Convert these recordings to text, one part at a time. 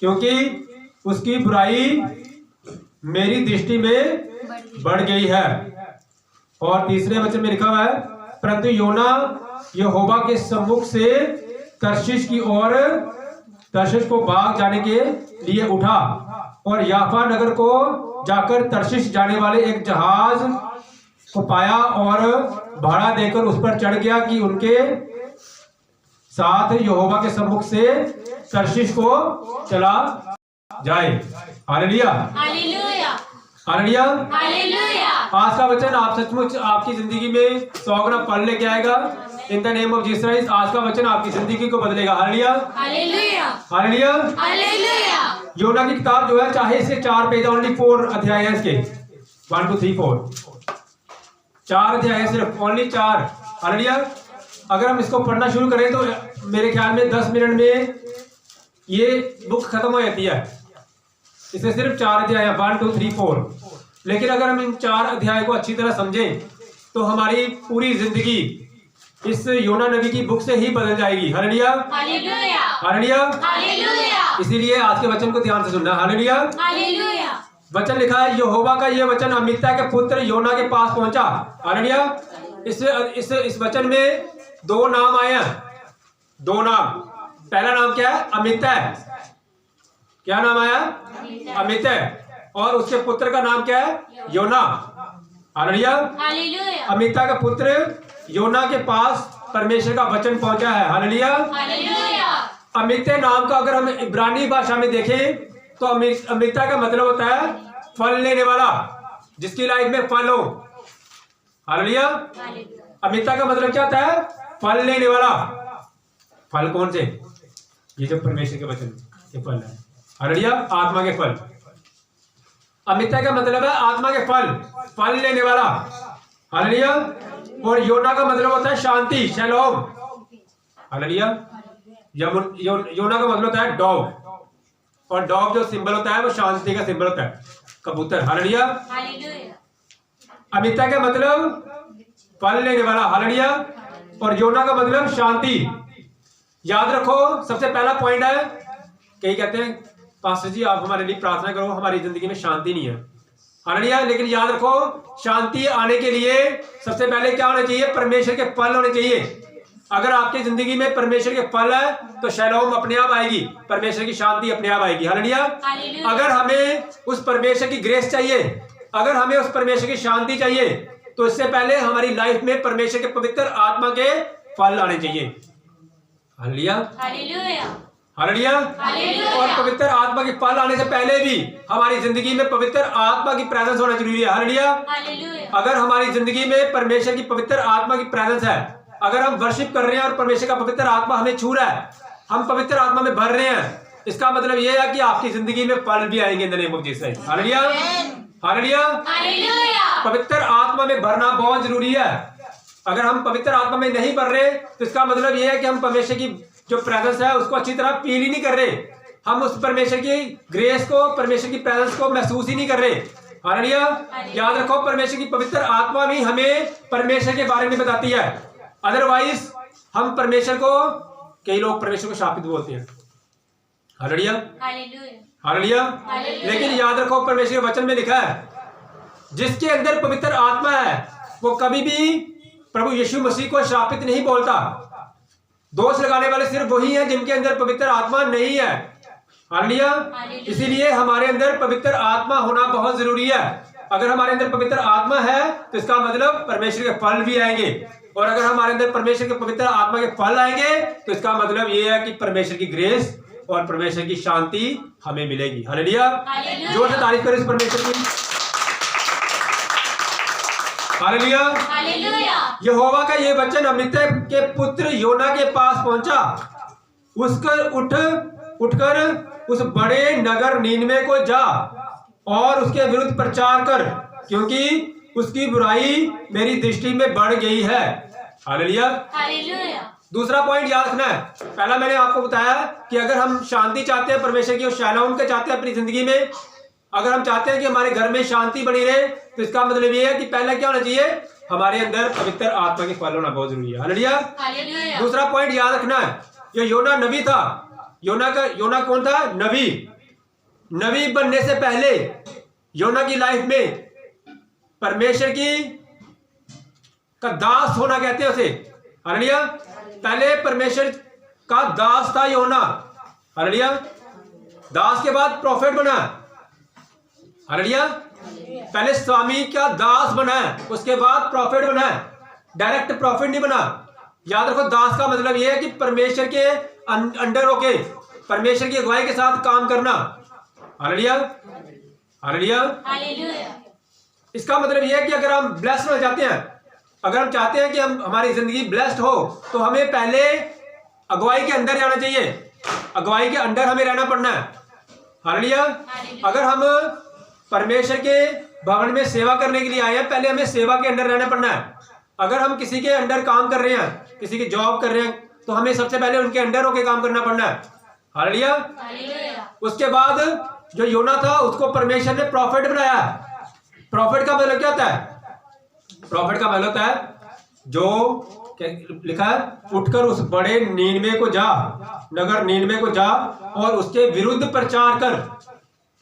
क्योंकि उसकी बुराई मेरी दृष्टि में बढ़ गई है। और तीसरे वचन में लिखा हुआ है, परंतु योना यहोवा के सम्मुख से तर्शीश की ओर, तर्शीश को भाग जाने के लिए उठा और याफा नगर को जाकर तर्शीश जाने वाले एक जहाज को पाया और भाड़ा देकर उस पर चढ़ गया कि उनके साथ यहोवा के सम्मुख से तर्शीश को चला जाए। Hallelujah, hallelujah, hallelujah, hallelujah. आज का वचन आप सचमुच आपकी जिंदगी में 100 गुना फल लेके आएगा। In the name of Jesus Christ आज का वचन आपकी जिंदगी को बदलेगा। Hallelujah, hallelujah, hallelujah, hallelujah. योना की किताब जो है, चाहे इसके 4 पेज, ओनली 4 अध्याय है इसके, 1 2 3 4 4 अध्याय है सिर्फ, ओनली 4। हालेलुया। अगर हम इसको पढ़ना शुरू करें तो मेरे ख्याल में 10 मिनट में ये बुक खत्म हो जाती है। इसमें सिर्फ 4 अध्याय है, 1 2 3 4। लेकिन अगर हम इन 4 अध्याय को अच्छी तरह समझें तो हमारी पूरी जिंदगी इस योना नबी की बुक से ही बदल जाएगी। Hallelujah, hallelujah, hallelujah, hallelujah. इसीलिए आज के वचन को ध्यान से सुनना। हालेलुया। हालेलुया। वचन लिखा है, यहोवा का यह वचन अमित्ता के पुत्र योना के पास पहुंचा। हालेलुया। इस वचन में 2 नाम आए हैं, 2 नाम। पहला नाम क्या है? अमित्ता। क्या नाम आया? अमित्ता। और उसके पुत्र का नाम क्या है? योना। हालेलुया। हालेलुया, अमित्ता का पुत्र योना के पास परमेश्वर का वचन पहुंचा है। हालेलुया। हालेलुया। अमित्ता नाम का अगर हम इब्रानी भाषा में देखें तो अमित्ता का मतलब होता है फल लेने वाला, जिसकी लाइफ में फल हो। हालेलुया। अमित्ता का मतलब क्या होता है? फल लेने वाला। फल कौन से? ये जो परमेश्वर के वचन के फल है। हालेलुया। आत्मा के फल। अमित्ता का मतलब है आत्मा के फल, फल लेने वाला। हालेलुया। और योना का मतलब होता है शांति, शैलोम। हालेलुया। योना का मतलब होता है डॉग, और डॉग जो सिंबल होता है वो शांति का सिंबल होता है, कबूतर। हालेलुया। हालेलुया। अमित्ता का मतलब फल लेने वाला। हालेलुया। और योना का मतलब शांति। याद रखो, सबसे पहला पॉइंट है, कई कहते हैं पास्टर जी आप हमारे लिए प्रार्थना करो, हमारी जिंदगी में शांति नहीं है। हालेलुया। लेकिन याद रखो, शांति आने के लिए सबसे पहले क्या होना चाहिए? परमेश्वर के फल होने चाहिए। अगर आपकी जिंदगी में परमेश्वर के फल है तो शैलोम अपने आप आएगी, परमेश्वर की शांति अपने आप आएगी। हालेलुया। अगर हमें उस परमेश्वर की ग्रेस चाहिए, अगर हमें उस परमेश्वर की शांति चाहिए, तो इससे पहले हमारी लाइफ में परमेश्वर के पवित्र आत्मा के फल आने चाहिए। Hallelujah, hallelujah, hallelujah. और पवित्र आत्मा के फल आने से पहले भी हमारी जिंदगी में पवित्र आत्मा की प्रेजेंस होना जरूरी है। हालेलुया। अगर हमारी जिंदगी में परमेश्वर की पवित्र आत्मा की प्रेजेंस है, अगर हम वर्शिप कर रहे हैं और परमेश्वर का पवित्र आत्मा हमें छू रहा है, हम पवित्र आत्मा में भर रहे हैं, इसका मतलब यह है कि आपकी जिंदगी में फल भी आएंगे in the name of Jesus. Hallelujah, hallelujah. पवित्र आत्मा में भरना बहुत जरूरी है। अगर हम पवित्र आत्मा में नहीं भर रहे तो इसका मतलब यह है कि हम परमेश्वर की जो प्रेजेंस है उसको अच्छी तरह फील ही नहीं कर रहे, हम उस परमेश्वर की ग्रेस को, परमेश्वर की प्रेजेंस को महसूस ही नहीं कर रहे। हालेलुया। याद रखो, परमेश्वर की पवित्र आत्मा भी हमें परमेश्वर के बारे में बताती है। अदरवाइज हम परमेश्वर को, कई लोग परमेश्वर को शापित बोलते हैं। Hallelujah, hallelujah. लेकिन याद रखो, परमेश्वर के वचन में लिखा है, जिसके अंदर पवित्र आत्मा है वो कभी भी प्रभु यीशु मसीह को शापित नहीं बोलता। दोष लगाने वाले सिर्फ वही हैं जिनके अंदर पवित्र आत्मा नहीं है। हालेलुया। इसीलिए हमारे अंदर पवित्र आत्मा होना बहुत जरूरी है। अगर हमारे अंदर पवित्र आत्मा है तो इसका मतलब परमेश्वर के फल भी आएंगे, और अगर हमारे अंदर परमेश्वर के पवित्र आत्मा के फल आएंगे तो इसका मतलब यह है कि परमेश्वर की ग्रेस और परमेश्वर की शांति हमें मिलेगी। हालेलुया। जोर से तारीफ करें इस परमेश्वर की। हालेलुया। यहोवा का ये वचन अमित्ता के पुत्र योना के पास पहुंचा। उठकर उस बड़े नगर नीनवे को जा और उसके विरुद्ध प्रचार कर, क्योंकि उसकी बुराई मेरी दृष्टि में बढ़ गई है। हालेलुया। दूसरा पॉइंट याद रखना है। पहला मैंने आपको बताया कि अगर हम शांति चाहते हैं परमेश्वर की और शैलोम के चाहते हैं अपनी जिंदगी में, अगर हम चाहते हैं कि हमारे घर में शांति बनी रहे, तो इसका मतलब ये है कि पहला क्या होना चाहिए? हमारे अंदर पवित्र आत्मा के फल होना बहुत जरूरी है। हालेलुया। दूसरा पॉइंट याद रखना है, जो योना नबी था, योना कौन था? नबी। नबी बनने से पहले योना की लाइफ में परमेश्वर की का दास होना कहते हैं उसे। हालेलुया। पहले परमेश्वर का दास था योना। हालेलुया। दास के बाद प्रॉफिट बना। हालेलुया। पहले स्वामी का दास बना है, उसके बाद प्रॉफिट बना है, डायरेक्ट प्रॉफिट नहीं बना। याद रखो, दास का मतलब यह है कि परमेश्वर के अंडर होके परमेश्वर की अगुवाई के साथ काम करना। हालेलुया। हालेलुया। हालेलुया। इसका मतलब यह है कि अगर हम ब्लेस्ड होना चाहते हैं, अगर हम चाहते हैं कि हम हमारी जिंदगी ब्लेस्ड हो, तो हमें पहले अगुवाई के अंदर जाना चाहिए। अगुवाई के अंदर हमें रहना पड़ना है। हालेलुया। अगर हम परमेश्वर के भवन में सेवा करने के लिए आए हैं, पहले हमें सेवा के अंदर रहना पड़ना है। अगर हम किसी के अंडर काम कर रहे हैं, किसी की जॉब कर रहे हैं, तो हमें सबसे पहले उनके अंडर होकर काम करना पड़ना है। हालेलुया। उसके बाद जो योना था उसको परमेश्वर ने प्रॉफिट बनाया। प्रॉफिट का मतलब क्या होता है? प्रॉफिट का मतलब होता है जो लिखा है, उठकर उस बड़े नीनवे को जा, नगर नीनवे को जा और उसके विरुद्ध प्रचार कर।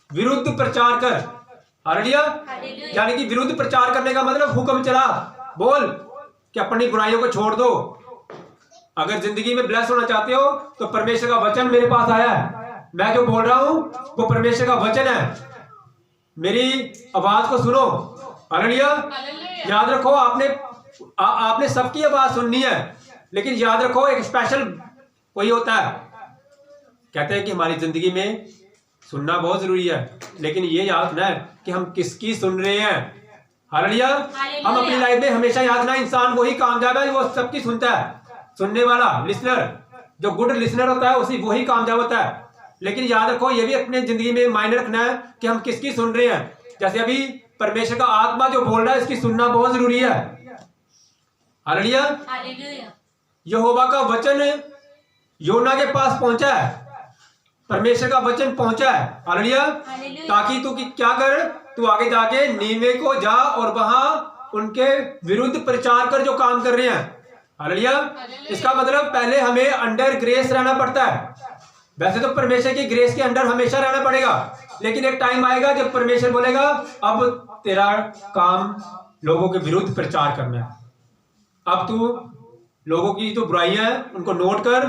विरुद्ध प्रचार कर। हालेलुया। यानी कि विरुद्ध प्रचार करने का मतलब हुक्म चला, बोल कि अपनी बुराइयों को छोड़ दो। अगर जिंदगी में ब्लेस होना चाहते हो तो परमेश्वर का वचन मेरे पास आया है, मैं जो बोल रहा हूं वो परमेश्वर का वचन है। मेरी आवाज को सुनो। हालेलुया। याद रखो, आपने सबकी आवाज सुननी है, लेकिन याद रखो एक स्पेशल कोई होता है। कहते हैं कि हमारी जिंदगी में सुनना बहुत जरूरी है, लेकिन ये याद रखना है कि हम किसकी सुन रहे हैं। हालेलुया। हम अपनी लाइफ में हमेशा याद रखना, इंसान वही कामयाब है वो सबकी सुनता है। सुनने वाला लिसनर, जो गुड लिसनर होता है उसी वही कामयाब होता है। लेकिन याद रखो, ये भी अपने जिंदगी में मायने रखना है कि हम किसकी सुन रहे हैं। जैसे अभी परमेश्वर का आत्मा जो बोल रहा है, इसकी सुनना बहुत जरूरी है। हालेलुया। यहोवा का वचन योना के पास पहुंचा है, परमेश्वर का वचन पहुंचा है। हालेलुया। ताकि तू क्या कर, तू आगे जाके नीनवे को जा और वहां उनके विरुद्ध प्रचार कर जो काम कर रहे हैं। हालेलुया। इसका मतलब पहले हमें अंडर ग्रेस रहना पड़ता है। वैसे तो परमेश्वर की ग्रेस के अंडर हमेशा रहना पड़ेगा, लेकिन एक टाइम आएगा जब परमेश्वर बोलेगा अब तेरा काम लोगों के विरुद्ध प्रचार करना है। अब तू लोगों की जो बुराइयां हैं उनको नोट कर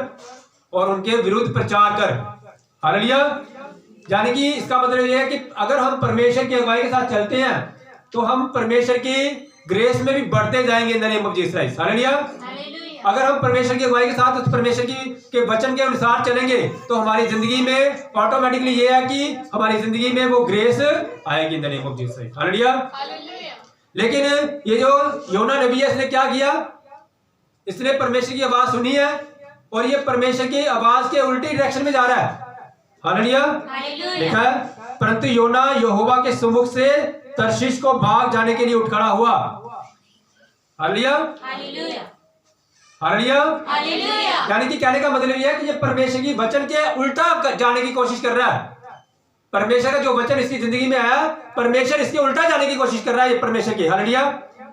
और उनके विरुद्ध प्रचार कर। हालेलुया। यानी कि इसका मतलब यह है कि अगर हम परमेश्वर की अगुवाई के साथ चलते हैं तो हम परमेश्वर की ग्रेस में भी बढ़ते जाएंगे in the name of Jesus Christ. Hallelujah. अगर हम परमेश्वर की अगुवाई के साथ उस परमेश्वर के वचन के अनुसार चलेंगे तो हमारी जिंदगी में ऑटोमेटिकली ये है कि हमारी जिंदगी में वो ग्रेस आएगी in the name of Jesus Christ. Hallelujah. लेकिन ये जो योना नबी है, इसने क्या किया? इसने परमेश्वर की आवाज सुनी है और ये परमेश्वर की आवाज के उल्टी डायरेक्शन में जा रहा है। हालेलुया। लिखा है, परंतु योना यहोवा के सम्मुख से तर्शीश को भाग जाने के लिए उठ खड़ा हुआ। हालेलुया। हालेलुया। यानी कि कहने का मतलब यह है कि ये परमेश्वर की वचन के उल्टा जाने की कोशिश कर रहा है। परमेश्वर का जो वचन इसकी जिंदगी में आया, परमेश्वर इसके उल्टा जाने की कोशिश कर रहा है ये परमेश्वर की। हालेलुया।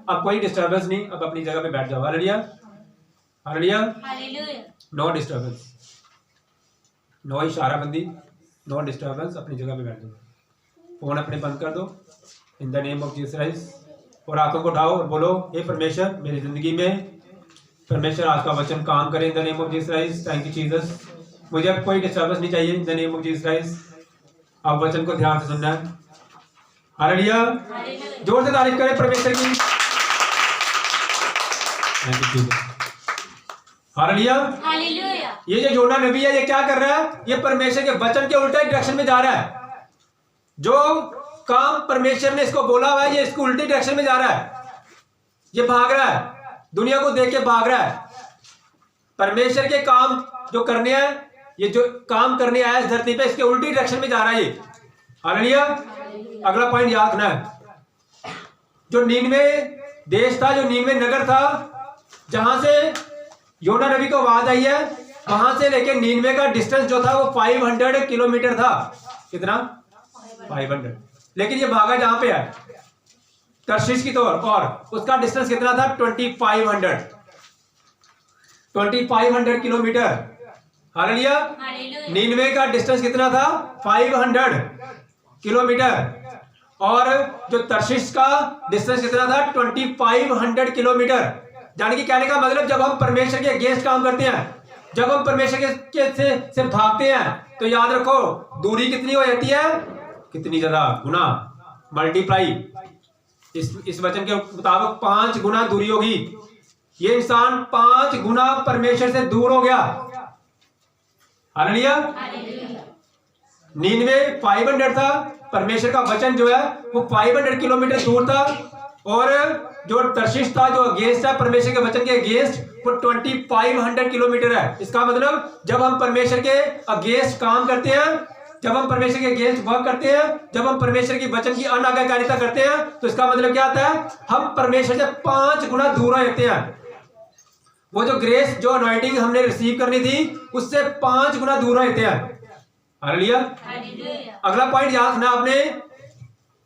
अब कोई डिस्टर्बेंस नहीं, अब अपनी जगह पे बैठ जाओ। Hallelujah. Hallelujah. No disturbance, no इशाराबंदी, नो डिस्टर्बेंस, अपनी जगह पे बैठ जाओ। फोन अपने बंद कर दो in the name of Jesus Christ और आंखों को उठाओ और बोलो, हे परमेश्वर मेरी जिंदगी में परमेश्वर आज का वचन काम करे in the name of Jesus Christ. Thank you Jesus. मुझे अब कोई डिस्टर्बेंस नहीं चाहिए in the name of Jesus Christ. आप वचन को ध्यान से सुनना है। हालेलुया। जोर से तारीफ करें परमेश्वर की। Thank you Jesus. हालेलुया। ये जो योना नबी है, ये क्या कर रहा है? ये परमेश्वर के वचन के उल्टे डायरेक्शन में जा रहा है। जो काम परमेश्वर ने इसको बोला हुआ है, ये इसको उल्टी डायरेक्शन में जा रहा है। ये भाग रहा है, दुनिया को देख के भाग रहा है। परमेश्वर के काम जो करने हैं, ये जो काम करने आया इस धरती पे, इसके उल्टी डायरेक्शन में जा रहा है ये। हालेलुया। अगला पॉइंट याद रखना है, जो नीनवे देश था, जो नीनवे नगर था, जहां से योना नबी को आवाज आई है, वहां से लेके नीनवे का डिस्टेंस जो था वो 500 किलोमीटर था। कितना? 500। लेकिन ये भागा जहां पे है, तर्शीश की तौर, और उसका डिस्टेंस कितना था? 2500 किलोमीटर। हालेलुया। हालेलुया। नीनवे का डिस्टेंस कितना था? 500 किलोमीटर। और जो तर्शीश का डिस्टेंस कितना था? 2500 किलोमीटर। यानी कि कहने का मतलब जब हम परमेश्वर के अगेंस्ट काम करते हैं, जब हम परमेश्वर के से भागते हैं, तो याद रखो दूरी कितनी हो जाती है? कितनी ज्यादा गुना, मल्टीप्लाई। इस वचन के मुताबिक 5 गुना दूरी होगी। ये इंसान 5 गुना परमेश्वर से दूर हो गया। हालेलुया। हालेलुया। नीनवे 500 था, परमेश्वर का वचन जो है वो 500 किलोमीटर दूर था। और जो तर्शीश था, जो अगेंस्ट है परमेश्वर के वचन के अगेंस्ट, वो 2500 किलोमीटर है। इसका मतलब जब हम परमेश्वर के अगेंस्ट काम करते हैं, जब हम परमेश्वर के अगेंस्ट वर्क करते हैं, जब हम परमेश्वर की वचन की अनाज्ञाकारिता करते हैं, तो इसका मतलब क्या आता है? हम परमेश्वर से 5 गुना दूर हो जाते हैं। वो जो ग्रेस, जो अनॉइंटिंग हमने रिसीव करनी थी, उससे 5 गुना दूर हो जाते हैं। हालेलुया। हालेलुया। अगला पॉइंट याद रखना आपने,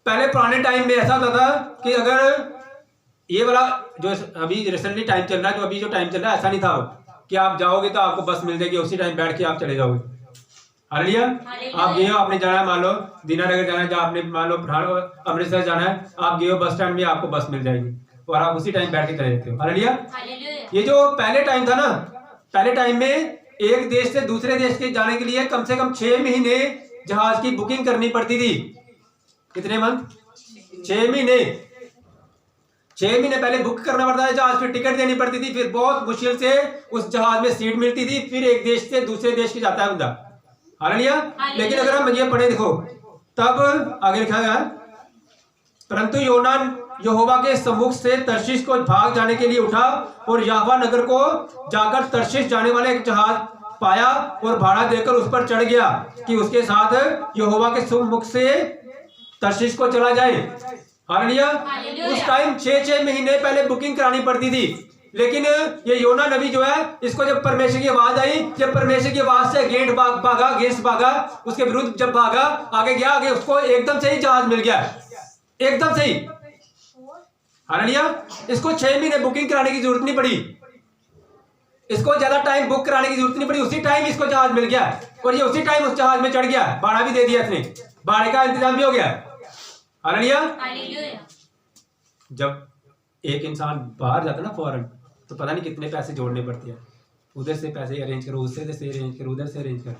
पहले पुराने टाइम में ऐसा होता था कि अगर ये वाला जो अभी रिसेंटली टाइम चल रहा है, जो अभी जो टाइम चल रहा है, ऐसा नहीं था कि आप जाओगे तो आपको बस मिल जाएगी, उसी टाइम बैठ के आप चले जाओगे। हालेलुया। आप गए हो, आपने जाना है, मान लो दीनानगर जाना है, जहाँ आपने मान लो अमृतसर जाना है, आप गए हो बस स्टैंड में, आपको बस मिल जाएगी और आप उसी टाइम बैठ के चले जाते हो। हालेलुया। हालेलुया। ये जो पहले टाइम था ना, पहले टाइम में एक देश से दूसरे देश के जाने के लिए कम से कम 6 महीने जहाज की बुकिंग करनी पड़ती थी। कितने मंथ? 6 महीने। 6 महीने पहले बुक करना पड़ता था जहाज, फिर टिकट देनी पड़ती थी, फिर बहुत मुश्किल से उस जहाज में सीट मिलती थी, फिर एक देश से दूसरे देश की जाता है बंदा। हालेलुया। लेकिन अगर हम ये पढ़े, देखो तब आगे लिखा गया, परंतु योना यहोवा के सम्मुख से तर्शीश को भाग जाने के लिए उठा और यावा नगर को जाकर तर्शीश जाने वाला एक जहाज पाया और भाड़ा देकर उस पर चढ़ गया कि उसके साथ यहोवा के सम्मुख से तर्शीश को चला जाए। हालेलुया। उस टाइम 6 महीने पहले बुकिंग करानी पड़ती थी। लेकिन ये योना नबी जो है, इसको जब परमेश्वर की आवाज आई, जब परमेश्वर की आवाज से गेंट भागा, गेस्ट भागा, उसके विरुद्ध जब भागा, आगे गया, आगे उसको एकदम से ही जहाज मिल गया, एकदम से ही। हालेलुया। इसको 6 महीने बुकिंग कराने की जरूरत नहीं पड़ी, इसको ज्यादा टाइम बुक कराने की जरूरत नहीं पड़ी, उसी टाइम इसको जहाज मिल गया और ये उसी टाइम उस जहाज में चढ़ गया, भाड़ा भी दे दिया इसने, भाड़े का इंतजाम भी हो गया। हालेलुया। हालेलुया। जब एक इंसान बाहर जाता है ना फॉरेन, तो पता नहीं कितने पैसे जोड़ने पड़ते हैं, उधर से पैसे अरेंज करो, उससे से अरेंज करो, उधर से अरेंज करो।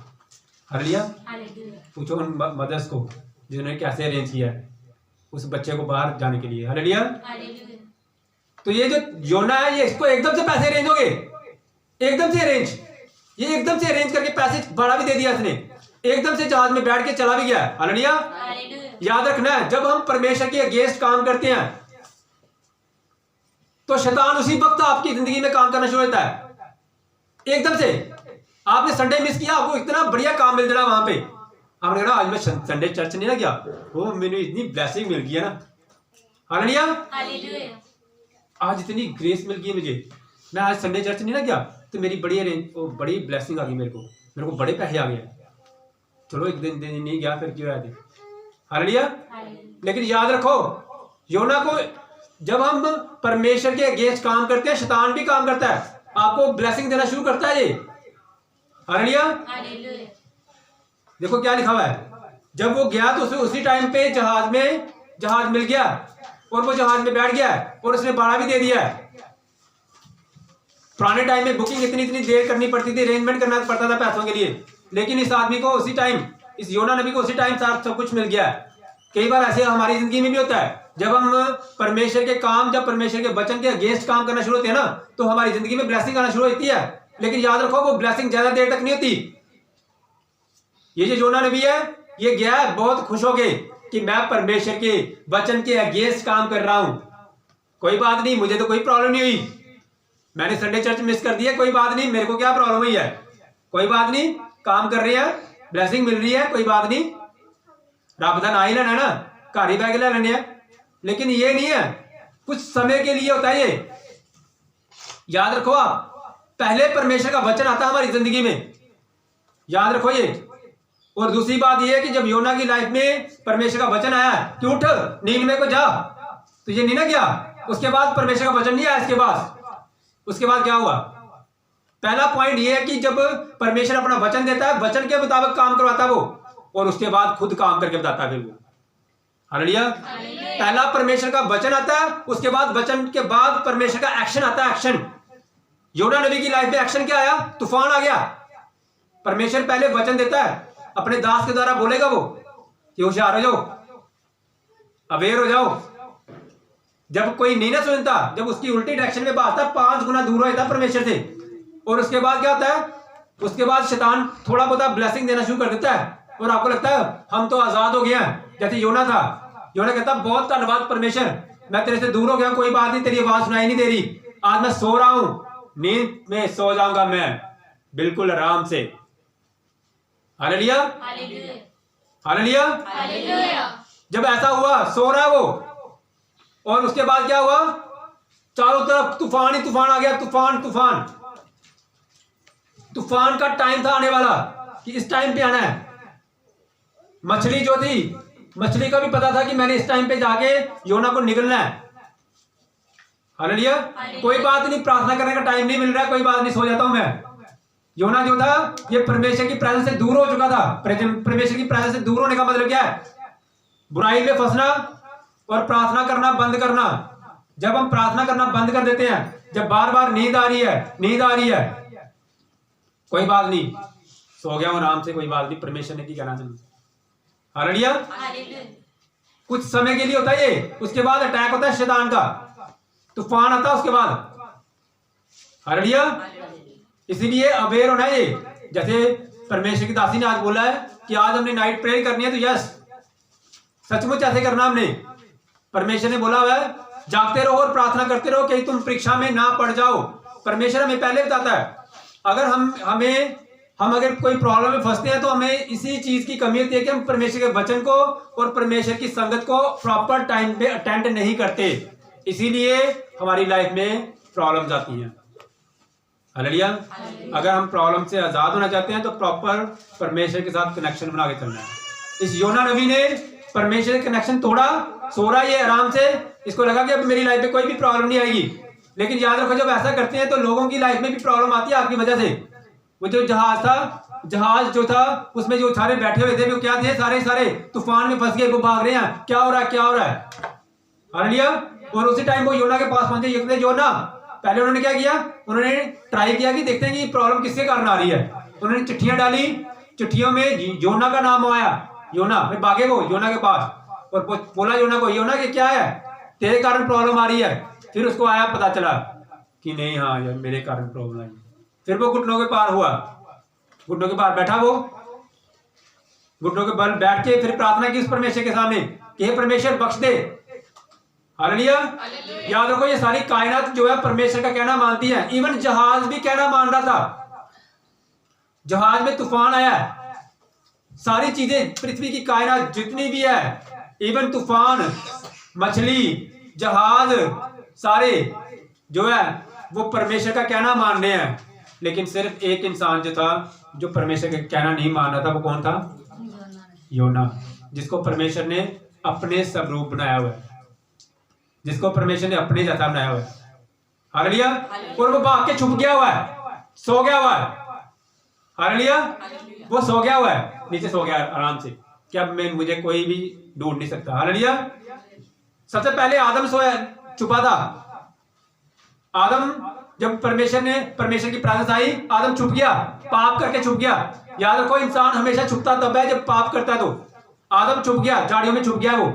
हालेलुया। हालेलुया। पूछो उन मदर्स को जिन्होंने कैसे अरेंज किया है उस बच्चे को बाहर जाने के लिए। हालेलुया। हालेलुया। तो ये जो योना है, ये इसको एकदम से पैसे अरेंज हो गए, एकदम से अरेंज, ये एकदम से अरेंज करके पैसे भाड़ा भी दे दिया इसने, एकदम से जहाज में बैठ के चला भी गया। हालेलुया। हालेलुया। याद रखना है, जब हम परमेश्वर के अगेंस्ट काम करते हैं तो शैतान उसी वक्त आपकी जिंदगी में काम करना शुरू होता है। एकदम से आपने संडे मिस किया, आपको इतना बढ़िया काम मिल जाना वहां पे, आपने कहा आज मैं संडे चर्च नहीं ना गया, वो मैंने इतनी ब्लेसिंग मिल गई है ना। हालेलुया। हालेलुया। आज इतनी ग्रेस मिल गई मुझे, मैं आज संडे चर्च नहीं ना गया, तो मेरी बड़ी ब्लेसिंग आ गई, मेरे को बड़े पैसे आ गए। चलो एक दिन नहीं गया, फिर क्यों आया? हालेलुया। लेकिन याद रखो, योना को जब हम परमेश्वर के अगेंस्ट काम करते हैं, शैतान भी काम करता है, आपको ब्लेसिंग देना शुरू करता है ये। हालेलुया। हालेलुया। देखो क्या लिखा हुआ है, जब वो गया तो उसी टाइम पे जहाज मिल गया और वो जहाज में बैठ गया और उसने भाड़ा भी दे दिया। पुराने टाइम में बुकिंग इतनी देर करनी पड़ती थी, अरेंजमेंट करना पड़ता था पैसों के लिए, लेकिन इस आदमी को उसी टाइम, इस योना नबी को उसी टाइम सब कुछ मिल गया। कई बार ऐसे हमारी जिंदगी में भी होता है, जब हम परमेश्वर के काम, जब परमेश्वर के वचन के अगेंस्ट काम करना शुरू होते हैं ना, तो हमारी जिंदगी में ब्लेसिंग आना शुरू होती है। लेकिन याद रखो, वो ब्लेसिंग ज्यादा देर तक नहीं होती। ये जो योना नबी है, ये गया है बहुत खुश हो गए कि मैं परमेश्वर के वचन के अगेंस्ट काम कर रहा हूं, कोई बात नहीं, मुझे तो कोई प्रॉब्लम नहीं हुई, मैंने संडे चर्च मिस कर दिया, कोई बात नहीं, मेरे को क्या प्रॉब्लम हुई है, कोई बात नहीं, काम कर रहे हैं, ब्लेसिंग मिल रही है, कोई बात नहीं, रब का ना ही लेना है ना, घर ही बह के ले लेने हैं। लेकिन ये नहीं है, कुछ समय के लिए होता है ये। याद रखो, आप पहले परमेश्वर का वचन आता है हमारी जिंदगी में, याद रखो ये। और दूसरी बात ये है कि जब योना की लाइफ में परमेश्वर का वचन आया कि उठ नीनवे को जा, तो ये नहीं ना गया, उसके बाद परमेश्वर का वचन नहीं आया, उसके बाद क्या हुआ? पहला पॉइंट ये है कि जब परमेश्वर अपना वचन देता है, वचन के मुताबिक काम करवाता है वो, और उसके बाद खुद काम करके बताता है फिर वो। हालेलुया। पहला परमेश्वर का वचन आता है, उसके बाद वचन के बाद परमेश्वर का एक्शन आता है। एक्शन, योना नबी की लाइफ में एक्शन क्या आया? तूफान आ गया। परमेश्वर पहले वचन देता है, अपने दास के द्वारा बोलेगा वो कि होशियार हो जाओ, अवेयर हो जाओ। जब कोई नहीं ना सुनता, जब उसकी उल्टी डायरेक्शन में बात है, 5 गुना दूर हो जाता परमेश्वर से। और उसके बाद क्या होता है? उसके बाद शैतान थोड़ा बहुत ब्लेसिंग देना शुरू कर देता है, और आपको लगता है हम तो आजाद हो गए हैं। जैसे योना था, योना कहता बहुत धन्यवाद परमेश्वर, मैं तेरे से दूर हो गया, कोई बात नहीं, तेरी आवाज सुनाई नहीं दे रही, आज मैं सो रहा हूं, नींद में सो जाऊंगा मैं बिल्कुल आराम से। Hallelujah, hallelujah. जब ऐसा हुआ, सो रहा है वो, और उसके बाद क्या हुआ? चारों तरफ तूफान ही तूफान आ गया। तूफान तूफान तूफान का टाइम था आने वाला, कि इस टाइम पे आना है। मछली जो थी, मछली का भी पता था कि मैंने इस टाइम पे जाके योना को निकलना है। हालेलुया। कोई बात नहीं, प्रार्थना करने का टाइम नहीं मिल रहा है, कोई बात नहीं, सो जाता हूं मैं। योना जो था, ये परमेश्वर की प्रेजेंस से दूर हो चुका था। परमेश्वर की प्रेजेंस से दूर होने का मतलब क्या है? बुराई में फंसना और प्रार्थना करना बंद करना। जब हम प्रार्थना करना बंद कर देते हैं, जब बार बार नींद आ रही है, नींद आ रही है, कोई बात नहीं, सो गया हूं आराम से, कोई बात नहीं, परमेश्वर ने की कहना चाहिए। हालेलुया। कुछ समय के लिए होता है ये, उसके बाद अटैक होता है शैतान का, तूफान आता है उसके बाद। हालेलुया। इसीलिए अवेयर होना है ये। जैसे परमेश्वर की दासी ने आज बोला है कि आज हमने नाइट प्रेयर करनी है, तो यस, सचमुच ऐसे करना हमने। परमेश्वर ने बोला हुआ है जागते रहो और प्रार्थना करते रहो कि तुम परीक्षा में ना पड़ जाओ। परमेश्वर हमें पहले बताता है, अगर हम अगर कोई प्रॉब्लम में फंसते हैं तो हमें इसी चीज की कमी होती है कि हम परमेश्वर के वचन को और परमेश्वर की संगत को प्रॉपर टाइम पे अटेंड नहीं करते, इसीलिए हमारी लाइफ में प्रॉब्लम्स आती हैं। हालेलुया। अगर हम प्रॉब्लम से आजाद होना चाहते हैं तो प्रॉपर परमेश्वर के साथ कनेक्शन बना के चलना है। इस योना नबी ने परमेश्वर का कनेक्शन तोड़ा, सो रहा है ये आराम से, इसको लगा कि अब मेरी लाइफ में कोई भी प्रॉब्लम नहीं आएगी। लेकिन याद रखो, जब ऐसा करते हैं तो लोगों की लाइफ में भी प्रॉब्लम आती है आपकी वजह से। वो जो जहाज था, जहाज जो था, उसमें जो सारे बैठे हुए थे वो क्या थे? सारे तूफान में फंस गए, वो भाग रहे हैं, क्या हो रहा है, क्या हो रहा है। हालेलुया। और उसी टाइम वो योना के पास पहुंचे। ये कहते योना, पहले उन्होंने क्या किया? उन्होंने ट्राई किया कि देखते हैं कि प्रॉब्लम किसके कारण आ रही है। उन्होंने चिट्ठियां डाली, चिट्ठियों में योना का नाम आया। योना, फिर भागे वो योना के पास और बोला योना को, योना के क्या है, तेरे कारण प्रॉब्लम आ रही है। फिर उसको आया पता चला कि नहीं, हाँ यार मेरे कारण प्रॉब्लम आई। फिर वो घुटनों के पार हुआ, घुटनों के पार बैठा, वो घुटनों के बल बैठ के फिर प्रार्थना की उस परमेश्वर के सामने कि हे परमेश्वर बख्श दे। हालेलुया। याद रखो, ये सारी कायनात जो है परमेश्वर का कहना मानती है। इवन जहाज भी कहना मान रहा था। जहाज में तूफान आया, सारी चीजें, पृथ्वी की कायनात जितनी भी है, इवन तूफान, मछली, जहाज, सारे जो है वो परमेश्वर का कहना मान रहे हैं। लेकिन सिर्फ एक इंसान जो था, जो परमेश्वर का कहना नहीं मान रहा था, वो कौन था? योना, जिसको परमेश्वर ने अपने स्वरूप बनाया हुआ है, जिसको परमेश्वर ने अपने जैसा बनाया हुआ है। हालेलुया। और वो भाग के छुप गया हुआ है, सो गया हुआ है। हालेलुया। वो सो गया हुआ है, नीचे सो गया आराम से, कि अब मुझे कोई भी ढूंढ नहीं सकता। हालेलुया। सबसे पहले आदम सोया, छुपा था। आदम, जब परमेश्वर की प्रेजेंस आई, आदम छुप गया, पाप करके छुप गया। याद रखो, इंसान हमेशा छुपता तब है जब पाप करता है। तो आदम छुप गया, झाड़ियों में छुप गया। वो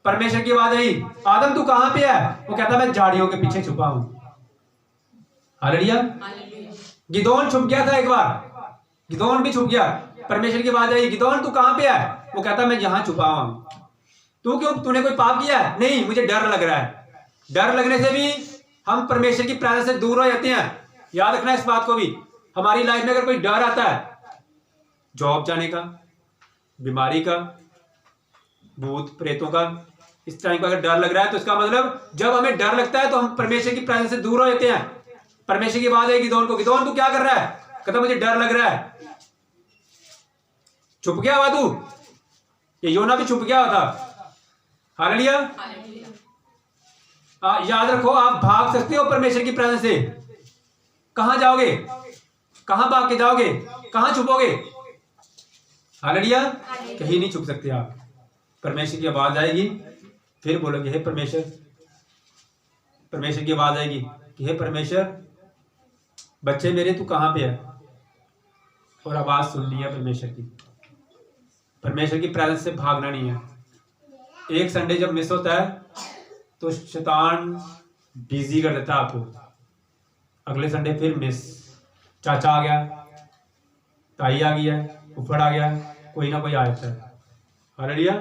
परमेश्वर की आवाज आई, आदम तू कहां पे है? वो कहता मैं झाड़ियों के पीछे छुपा हूं। हालेलुया। गिदोन छुप गया था एक बार, गिदोन भी छुप गया। परमेश्वर की आवाज आई, गिदोन तू कहां पे है? वो कहता मैं यहां छुपा हूं। तू क्यों, तूने कोई पाप किया है? नहीं, मुझे डर लग रहा है। डर लगने से भी हम परमेश्वर की प्रेजेंस से दूर हो जाते हैं। याद रखना इस बात को भी। हमारी लाइफ में अगर कोई डर आता है, जॉब जाने का, बीमारी का, भूत प्रेतों का, इस टाइम का अगर डर लग रहा है, तो इसका मतलब जब हमें डर लगता है तो हम परमेश्वर की प्रेजेंस से दूर हो जाते हैं। परमेश्वर की आवाज है गिदोन को, गिदोन तू क्या कर रहा है? कहता मुझे डर लग रहा है। छुप गया हुआ तू। ये योना भी छुप गया हुआ था। हालेलुया। याद रखो, आप भाग सकते हो परमेश्वर की प्रेजेंस से। कहां जाओगे? कहां भाग के जाओगे? कहां छुपोगे? हालेलुया। कहीं नहीं छुप सकते आप। परमेश्वर की आवाज आएगी, फिर बोलोगे हे परमेश्वर। परमेश्वर की आवाज आएगी कि हे परमेश्वर, बच्चे मेरे तू कहां पे है? और आवाज सुननी है परमेश्वर की। परमेश्वर की प्रेजेंस से भागना नहीं है। एक संडे जब मिस होता है तो शैतान बिजी कर देता है आपको। अगले संडे फिर मिस। चाचा आ गया, ताई आ गई है, फुफड़ आ गया, कोई ना कोई आ जाता है। हालेलुया।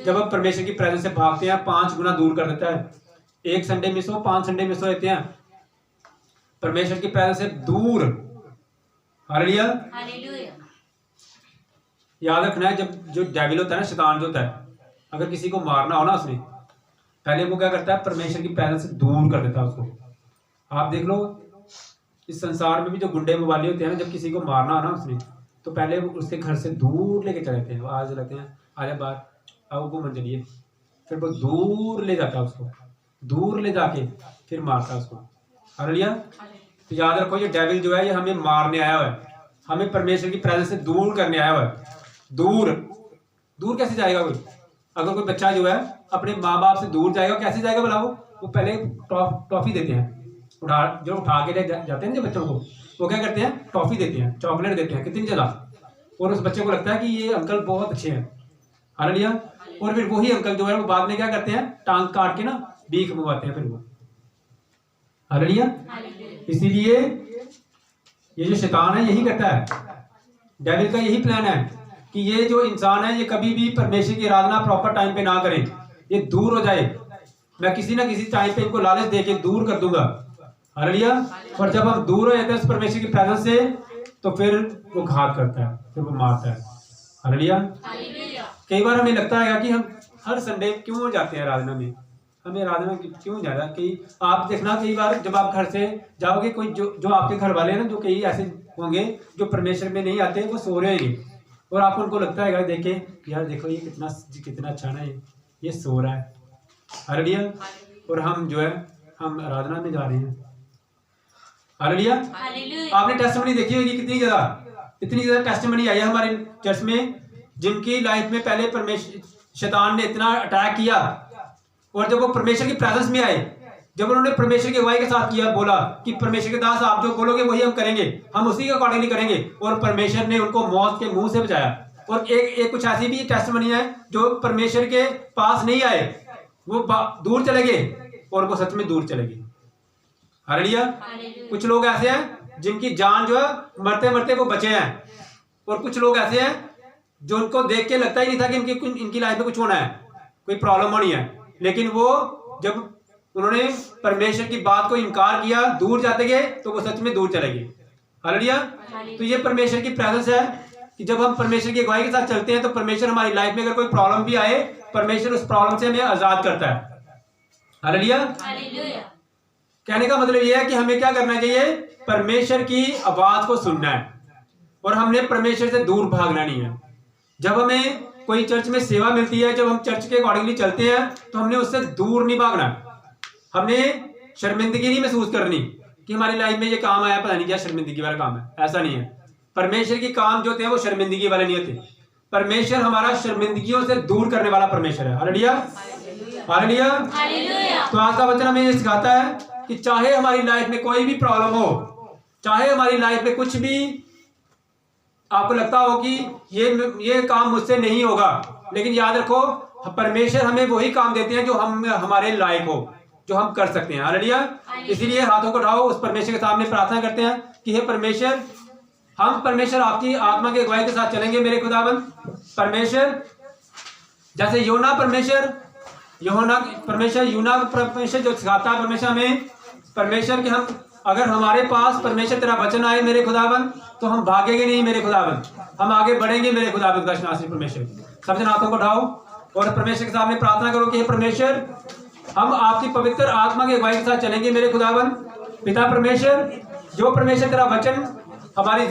जब हम परमेश्वर की प्रेजेंस से भागते हैं 5 गुना दूर कर देता है। एक संडे मिस हो, 5 संडे मिस हो जाते हैं परमेश्वर की प्रेजेंस से दूर। हालेलुया। याद रखना है, जब जो डेविल होता है ना, शैतान जो होता है, अगर किसी को मारना हो ना, उसने पहले वो क्या करता है? परमेश्वर की प्रेजेंस से दूर कर देता है उसको। आप देख लो इस संसार में भी जो गुंडे मवाली होते हैं ना, जब किसी को मारना हो ना उसने, तो पहले वो उसके घर से दूर लेके चले जाते हैं। आज लगते हैं आजा बाहर आओ घूमन चलिए, फिर वो दूर ले जाता है उसको, दूर ले जाके फिर मारता है उसको। हालेलुया। तो याद रखो, ये डेविल जो है ये हमें मारने आया हुआ है, हमें परमेश्वर की प्रेजेंस से दूर करने आया हुआ है। दूर दूर कैसे जाएगा कोई? अगर कोई बच्चा जो है अपने माँ बाप से दूर जाएगा, कैसे जाएगा भला? वो पहले टॉफी देते हैं, उठा के ले जाते हैं ना बच्चों को, वो क्या करते हैं? टॉफी देते हैं, चॉकलेट देते हैं कितनी ज्यादा, और उस बच्चे को लगता है कि ये अंकल बहुत अच्छे हैं। हालेलुया। और फिर वही अंकल जो है वो बाद में क्या करते हैं? टांग काट के ना भीख मंगवाते हैं फिर वो। हालेलुया। इसीलिए ये जो शैतान है यही करता है, डेविल का यही प्लान है कि ये जो इंसान है ये कभी भी परमेश्वर की आराधना प्रॉपर टाइम पे ना करे, ये दूर हो जाए। मैं किसी ना किसी टाइम पे इनको लालच देके दूर कर दूंगा। हालेलुया। और जब हम दूर हो जाते हैं उस परमेश्वर की प्रेजेंस से, तो फिर वो घात करता है, फिर वो मारता है। हालेलुया। कई बार हमें लगता है कि हम हर संडे क्यों जाते हैं आराधना में, हमें आराधना क्यों जाना। कई आप देखना, कई बार जब आप घर से जाओगे, कोई जो आपके घर वाले हैं ना, जो कई ऐसे होंगे जो परमेश्वर में नहीं आते, वो सो रहे होंगे, और आपको उनको लगता है देखे यार देखो ये कितना अच्छा ना, ये सो रहा है। हालेलुया। और हम जो है हम आराधना में जा रहे हैं। हालेलुया। आपने टेस्टिमनी देखी होगी कितनी ज्यादा टेस्टिमनी आई है हमारे चर्च में, जिनकी लाइफ में पहले परमेश्वर शैतान ने इतना अटैक किया, और जब वो परमेश्वर की प्रेजेंस में आए, जब उन्होंने परमेश्वर की अगुवाई के साथ किया, बोला कि परमेश्वर के दास आप जो बोलोगे वही हम करेंगे, हम उसी के अकॉर्डिंगली करेंगे, और परमेश्वर ने उनको मौत के मुंह से बचाया। और एक कुछ ऐसी भी टेस्टिमनी है जो परमेश्वर के पास नहीं आए, वो दूर चले गए, और वो सच में दूर चले गए। हालेलुया। कुछ लोग ऐसे हैं जिनकी जान जो है मरते मरते वो बचे हैं, और कुछ लोग ऐसे हैं जो उनको देख के लगता ही नहीं था कि इनकी लाइफ में कुछ होना है, कोई प्रॉब्लम होनी है, लेकिन वो जब उन्होंने परमेश्वर की बात को इनकार किया, दूर जाते गए, तो वो सच में दूर चले गए। हालेलुया। तो ये परमेश्वर की प्रेजेंस है कि जब हम परमेश्वर की अगुवाई के साथ चलते हैं, तो परमेश्वर हमारी लाइफ में अगर कोई प्रॉब्लम भी आए, परमेश्वर उस प्रॉब्लम से हमें आजाद करता है। हालेलुया। कहने का मतलब यह है कि हमें क्या करना चाहिए? परमेश्वर की आवाज को सुनना है, और हमने परमेश्वर से दूर भागना नहीं है। जब हमें कोई चर्च में सेवा मिलती है, जब हम चर्च के अकॉर्डिंगली चलते हैं, तो हमने उससे दूर नहीं भागना। हमने शर्मिंदगी नहीं महसूस करनी कि हमारी लाइफ में ये काम आया, पता नहीं क्या शर्मिंदगी वाला काम है, ऐसा नहीं है। परमेश्वर के काम जो होते हैं वो शर्मिंदगी वाले नहीं होते। परमेश्वर हमारा शर्मिंदगियों से दूर करने वाला परमेश्वर है। हालेलुया। हालेलुया। तो आज का वचन हमें ये सिखाता है कि चाहे हमारी लाइफ में कोई भी प्रॉब्लम हो, चाहे हमारी लाइफ में कुछ भी आपको लगता हो कि ये काम मुझसे नहीं होगा, लेकिन याद रखो परमेश्वर हमें वही काम देते हैं जो हम हमारे लायक हो, जो हम कर सकते हैं। हालेलुया। इसीलिए हाथों को उठाओ, उस परमेश्वर के सामने प्रार्थना करते हैं कि हे परमेश्वर, हम परमेश्वर आपकी आत्मा की अगुवाई के साथ चलेंगे मेरे खुदाबंद। परमेश्वर जैसे यूना परमेश्वर जो सिखाता है परमेश्वर हमें, परमेश्वर के हम अगर हमारे पास परमेश्वर तेरा वचन आए मेरे खुदाबंद, तो हम भागेंगे नहीं मेरे खुदाबंद, हम आगे बढ़ेंगे मेरे खुदाबंद का शास्त्री परमेश्वर। सब जन हाथों को उठाओ और परमेश्वर के सामने प्रार्थना करो कि हे परमेश्वर, हम आपकी पवित्र आत्मा की अगुवाई के साथ चलेंगे मेरे खुदाबंद। पिता परमेश्वर, जो परमेश्वर तेरा वचन हमारी